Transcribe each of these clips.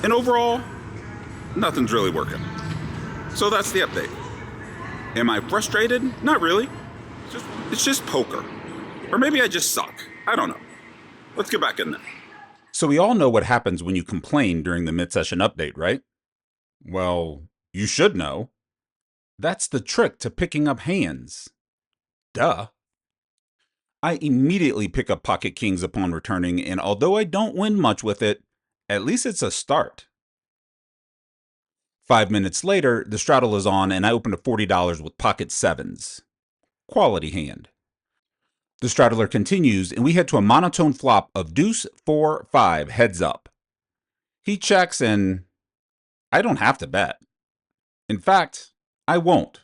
And overall, nothing's really working. So that's the update. Am I frustrated? Not really. It's just poker. Or maybe I just suck. I don't know. Let's get back in there. So we all know what happens when you complain during the mid-session update, right? Well, you should know. That's the trick to picking up hands. Duh. I immediately pick up pocket kings upon returning, and although I don't win much with it, at least it's a start. 5 minutes later, the straddle is on, and I open to $40 with pocket sevens. Quality hand. The straddler continues, and we head to a monotone flop of deuce, 4, 5, heads up. He checks, and I don't have to bet. In fact, I won't.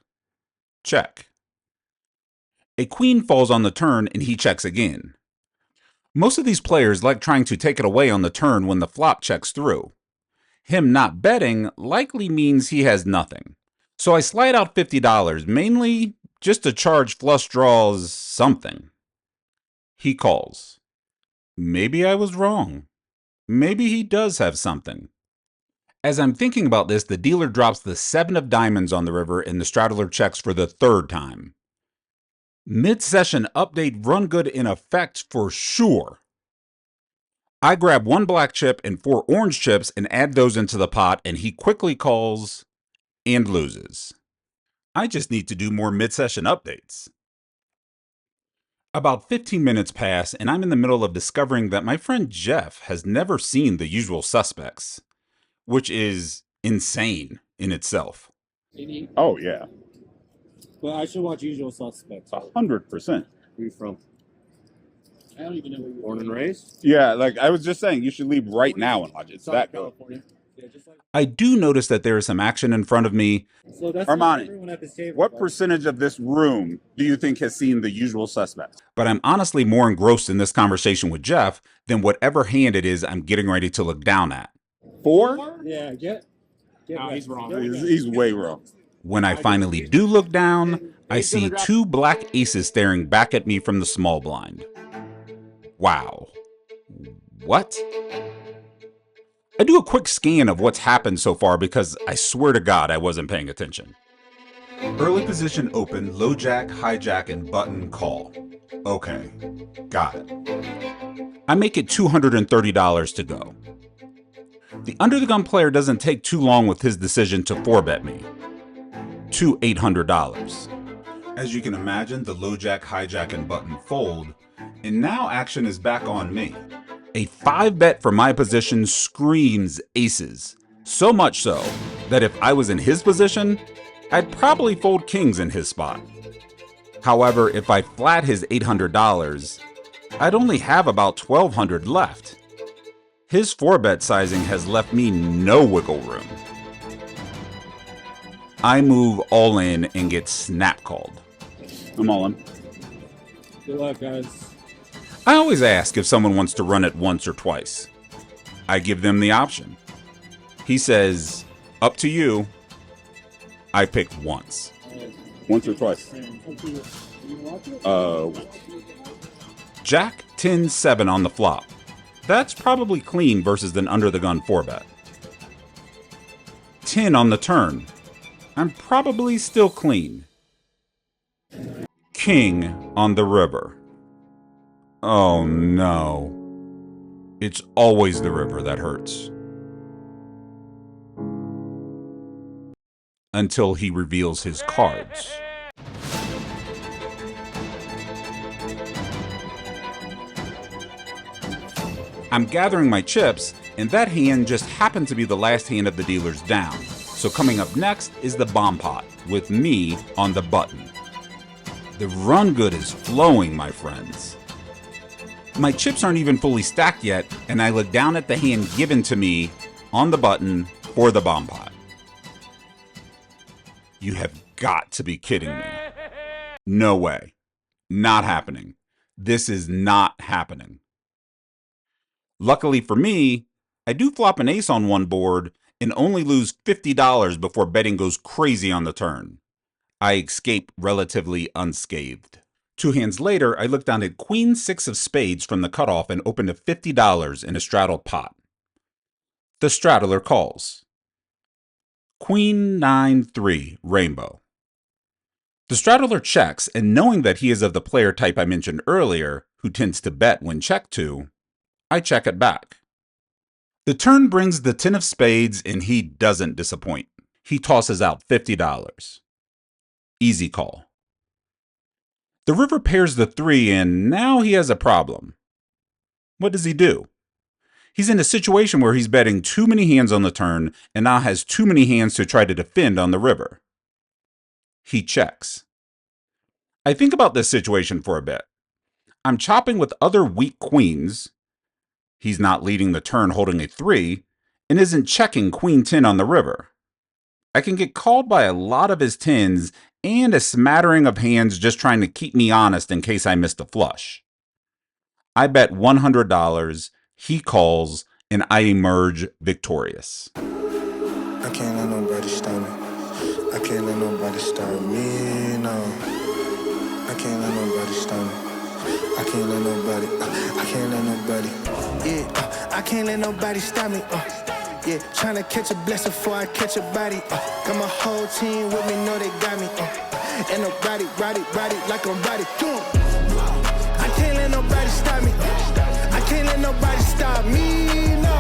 Check. A queen falls on the turn, and he checks again. Most of these players like trying to take it away on the turn when the flop checks through. Him not betting likely means he has nothing. So I slide out $50, mainly just to charge flush draws something. He calls. Maybe I was wrong. Maybe he does have something. As I'm thinking about this, the dealer drops the 7 of diamonds on the river and the straddler checks for the 3rd time. Mid-session update run good in effect for sure. I grab 1 black chip and 4 orange chips and add those into the pot, and he quickly calls and loses. I just need to do more mid-session updates. About 15 minutes pass, and I'm in the middle of discovering that my friend Jeff has never seen The Usual Suspects, which is insane in itself. Oh, yeah. But I should watch Usual Suspects. 100%. Where you from? I don't even know where you're born and raised. Yeah, like I was just saying, you should leave right now and watch it. It's that good. California. Yeah, just like I do notice that there is some action in front of me. so that's Armani, everyone at this table. What percentage of this room do you think has seen The Usual Suspects? But I'm honestly more engrossed in this conversation with Jeff than whatever hand it is I'm getting ready to look down at. 4? Yeah, get. No, he's wrong. He's way wrong. When I finally do look down, I see 2 black aces staring back at me from the small blind. Wow. What? I do a quick scan of what's happened so far because I swear to God I wasn't paying attention. Early position open, low jack, hijack, and button call. Okay, got it. I make it $230 to go. The under the gun player doesn't take too long with his decision to 4-bet me. To $800. As you can imagine, the low jack, hijack, and button fold, and now action is back on me. A 5-bet for my position screams aces, so much so that if I was in his position, I'd probably fold kings in his spot. However, if I flat his $800, I'd only have about $1,200 left. His 4-bet sizing has left me no wiggle room. I move all in and get snap called. I'm all in. Good luck, guys. I always ask if someone wants to run it once or twice. I give them the option. He says, up to you. I pick once. Once or twice. Jack 10-7 on the flop. That's probably clean versus an under the gun 4-bet. 10 on the turn. I'm probably still clean. King on the river. Oh no. It's always the river that hurts. Until he reveals his cards. I'm gathering my chips, and that hand just happened to be the last hand of the dealer's down. So coming up next is the bomb pot, with me on the button. The run good is flowing, my friends. My chips aren't even fully stacked yet, and I look down at the hand given to me on the button for the bomb pot. You have got to be kidding me. No way. Not happening. This is not happening. Luckily for me, I do flop an ace on one board and only lose $50 before betting goes crazy on the turn. I escape relatively unscathed. 2 hands later, I look down at Queen 6 of spades from the cutoff and open to $50 in a straddled pot. The straddler calls. Queen 9-3, rainbow. The straddler checks, and knowing that he is of the player type I mentioned earlier, who tends to bet when checked to, I check it back. The turn brings the 10 of spades, and he doesn't disappoint. He tosses out $50. Easy call. The river pairs the 3, and now he has a problem. What does he do? He's in a situation where he's betting too many hands on the turn and now has too many hands to try to defend on the river. He checks. I think about this situation for a bit. I'm chopping with other weak queens. He's not leading the turn holding a 3 and isn't checking queen 10 on the river. I can get called by a lot of his 10s and a smattering of hands just trying to keep me honest in case I missed a flush. I bet $100, he calls, and I emerge victorious. I can't let nobody stop me. I can't let nobody stop me, no. I can't let nobody stop me. I can't let nobody, I can't let nobody. Yeah, I can't let nobody stop me. Yeah, tryna catch a blessing before I catch a body. Got my whole team with me, know they got me. And nobody ride it like I'm riding. I can't let nobody stop me. I can't let nobody stop me, no.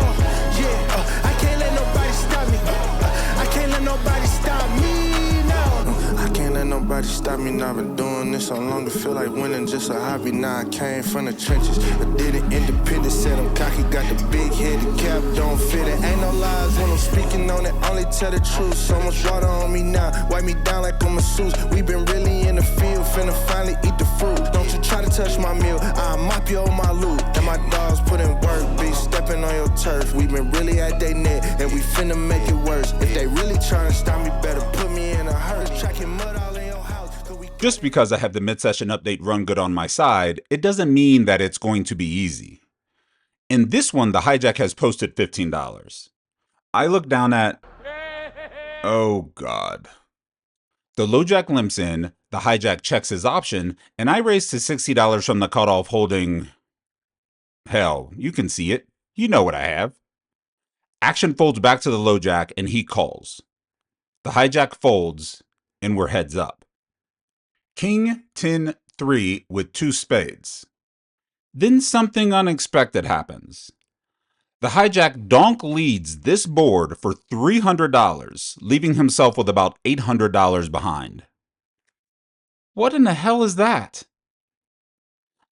Yeah, I can't let nobody stop me. I can't let nobody stop me, no. I can't let nobody stop me. Now I've been doing this so long to feel like winning just a hobby. Now I came from the trenches. I did it independent, said I'm cocky, got the big head, the cap don't fit it. Ain't no lies when I'm speaking on it, only tell the truth. So much water on me now, wipe me down like I'm a Seuss. We been really in the field, finna finally eat the fruit. Don't you try to touch my meal, I'll mop you on my loot. And my dogs put in work, bitch, stepping on your turf. We been really at they net, and we finna make it worse. If they really tryna stop me, better put me in a hearse. Tracking mud all in your house. Just because I have the mid-session update run good on my side, it doesn't mean that it's going to be easy. In this one, the hijack has posted $15. I look down at... oh god. The lowjack limps in, the hijack checks his option, and I raise to $60 from the cutoff holding... hell, you can see it. You know what I have. Action folds back to the lowjack, and he calls. The hijack folds, and we're heads up. King 10-3 with 2 spades. Then something unexpected happens. The hijack donk leads this board for $300, leaving himself with about $800 behind. What in the hell is that?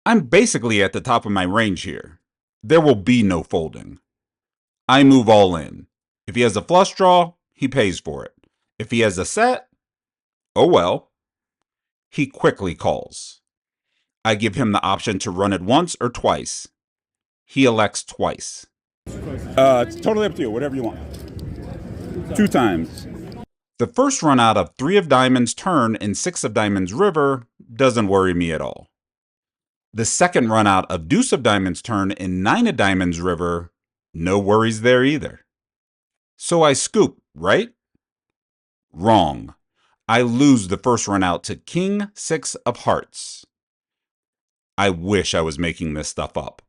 I'm basically at the top of my range here. There will be no folding. I move all in. If he has a flush draw, he pays for it. If he has a set, oh well. He quickly calls. I give him the option to run it once or twice. He elects twice. It's totally up to you. Whatever you want. 2 times. The first run out of 3 of diamonds turn and 6 of diamonds river doesn't worry me at all. The second run out of deuce of diamonds turn and 9 of diamonds river, no worries there either. So I scoop, right? Wrong. I lose the first run out to king 6 of hearts. I wish I was making this stuff up.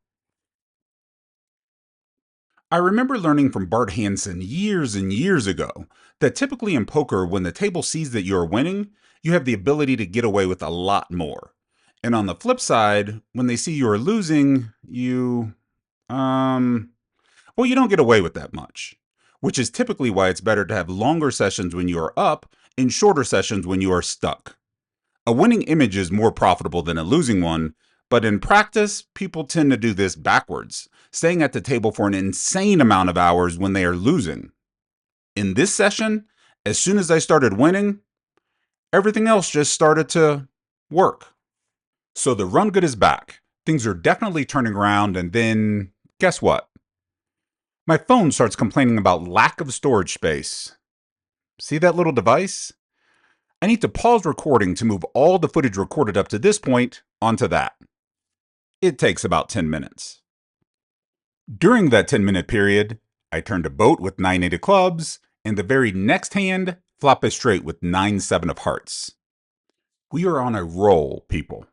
I remember learning from Bart Hansen years and years ago that typically in poker, when the table sees that you're winning, you have the ability to get away with a lot more. And on the flip side, when they see you're losing, you don't get away with that much. Which is typically why it's better to have longer sessions when you are up and shorter sessions when you are stuck. A winning image is more profitable than a losing one, but in practice, people tend to do this backwards, staying at the table for an insane amount of hours when they are losing. In this session, as soon as I started winning, everything else just started to work. So the run good is back. Things are definitely turning around, and then, guess what? My phone starts complaining about lack of storage space. See that little device? I need to pause recording to move all the footage recorded up to this point onto that. It takes about 10 minutes. During that 10-minute period, I turned a boat with 9-8 of clubs, and the very next hand, flop a straight with 9-7 of hearts. We are on a roll, people.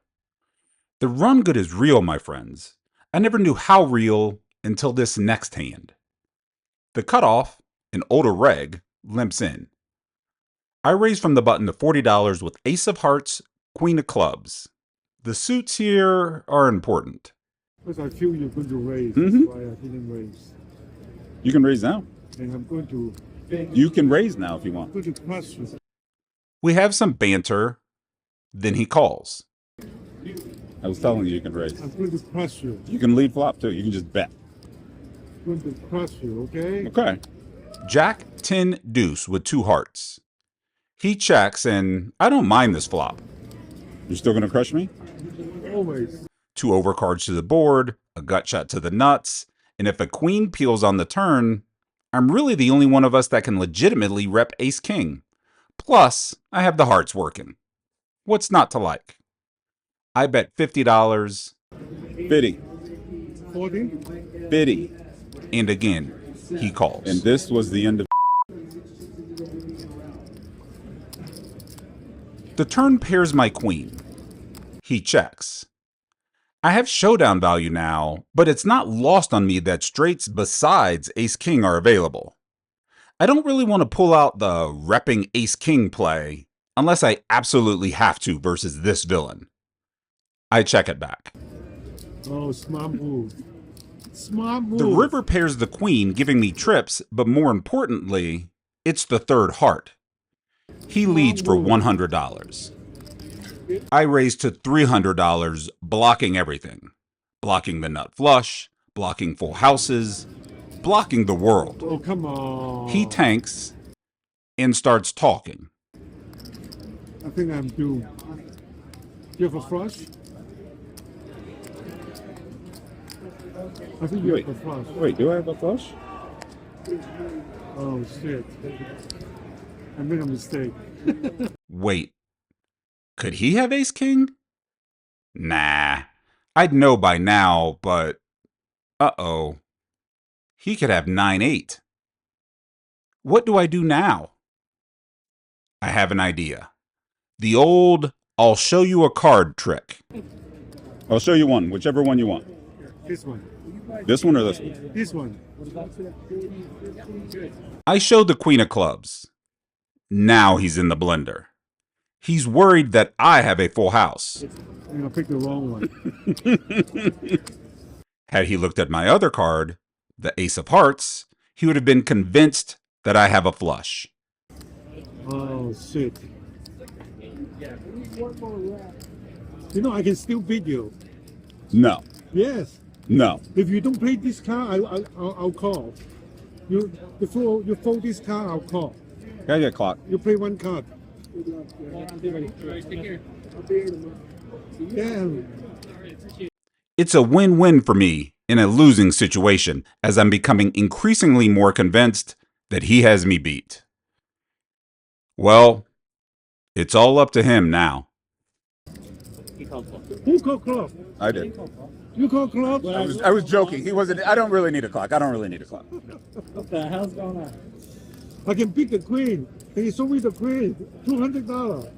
The run good is real, my friends. I never knew how real until this next hand. The cutoff, an older reg, limps in. I raise from the button to $40 with ace of hearts, queen of clubs. The suits here are important. Because I feel you're going to raise, Mhm. that's why I didn't raise. You can raise now. And I'm going to You can raise now if you want. crush you. We have some banter. Then he calls. I was telling you can raise. I'm going to crush you. You can lead flop too. You can just bet. I'm going to crush you, okay? Okay. Jack 10 deuce with 2 hearts. He checks, and I don't mind this flop. You're still gonna crush me? Always. 2 overcards to the board, a gut shot to the nuts, and if a queen peels on the turn, I'm really the only one of us that can legitimately rep ace-king. Plus, I have the hearts working. What's not to like? I bet $50, 50. 40? 50. and again, he calls. And this was the end of. The turn pairs my queen. He checks. I have showdown value now, but it's not lost on me that straights besides ace-king are available. I don't really want to pull out the repping ace-king play unless I absolutely have to versus this villain. I check it back. Oh, smart move. Smart move. The river pairs the queen, giving me trips, but more importantly, it's the third heart. He leads for $100. I raise to $300, blocking everything. Blocking the nut flush, blocking full houses, blocking the world. Oh, come on. He tanks and starts talking. I think I'm doomed. You have a flush? I think you have a flush. Wait, do I have a flush? Oh, shit. I made a mistake. Wait, could he have ace-king? Nah, I'd know by now, but uh-oh. He could have 9-8. What do I do now? I have an idea. The old, I'll show you a card trick. I'll show you one, whichever one you want. This one. This one or this one? This one. I show the queen of clubs. Now he's in the blender. He's worried that I have a full house. I picked the wrong one. Had he looked at my other card, the ace of hearts, he would have been convinced that I have a flush. Oh, shit. You know, I can still beat you. No. Yes. No. If you don't play this card, I'll call. You fold this card, I'll call. Gotta get clock. You play one card. Yeah. It's a win-win for me in a losing situation, as I'm becoming increasingly more convinced that he has me beat. Well, it's all up to him now. Who called club? I did. You call club? I was joking. He wasn't. I don't really need a clock. I don't really need a clock. What the hell's going on? I can beat the queen. Can you show me the queen? $200.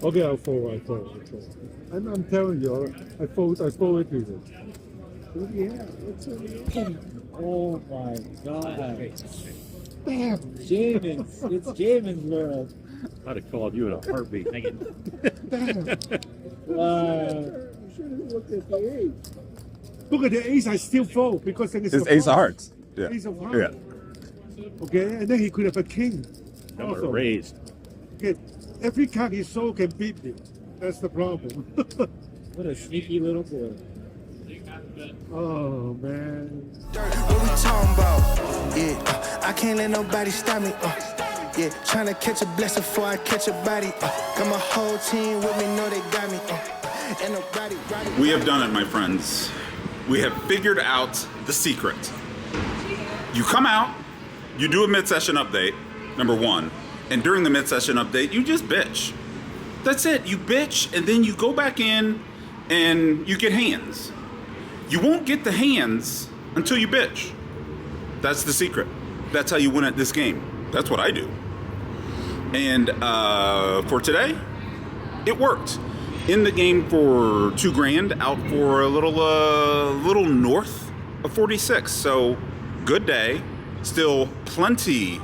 Okay, I'll fold. I'm telling you, I fold it to you. Oh my god. Damn. Jamin's. It's Jamin's world. I'd have called you in a heartbeat. Damn. Look at the ace, I still fold because then it's It's a ace of flush. hearts. Yeah. Ace of hearts. Yeah. Okay, and then he could have a king. I would Also. have raised. Okay, every card he sold can beat me. That's the problem. What a sneaky little boy. Oh man. What we talking about? Yeah, I can't let nobody stop me. Yeah, trying to catch a blessing before I catch a body. Got my whole team with me, know they got me. And nobody riding. We have done it, my friends. We have figured out the secret. You come out, you do a mid-session update, number one, and during the mid-session update, you just bitch. That's it. You bitch, and then you go back in and you get hands. You won't get the hands until you bitch. That's the secret. That's how you win at this game. That's what I do. And for today, it worked. in the game for $2,000, out for a little north of 46. So good day. Still plenty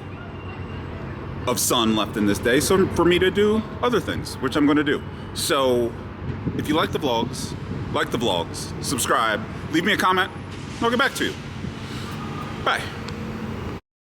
of sun left in this day, so for me to do other things, which I'm going to do. So if you like the vlogs, subscribe, leave me a comment, and I'll get back to you. Bye.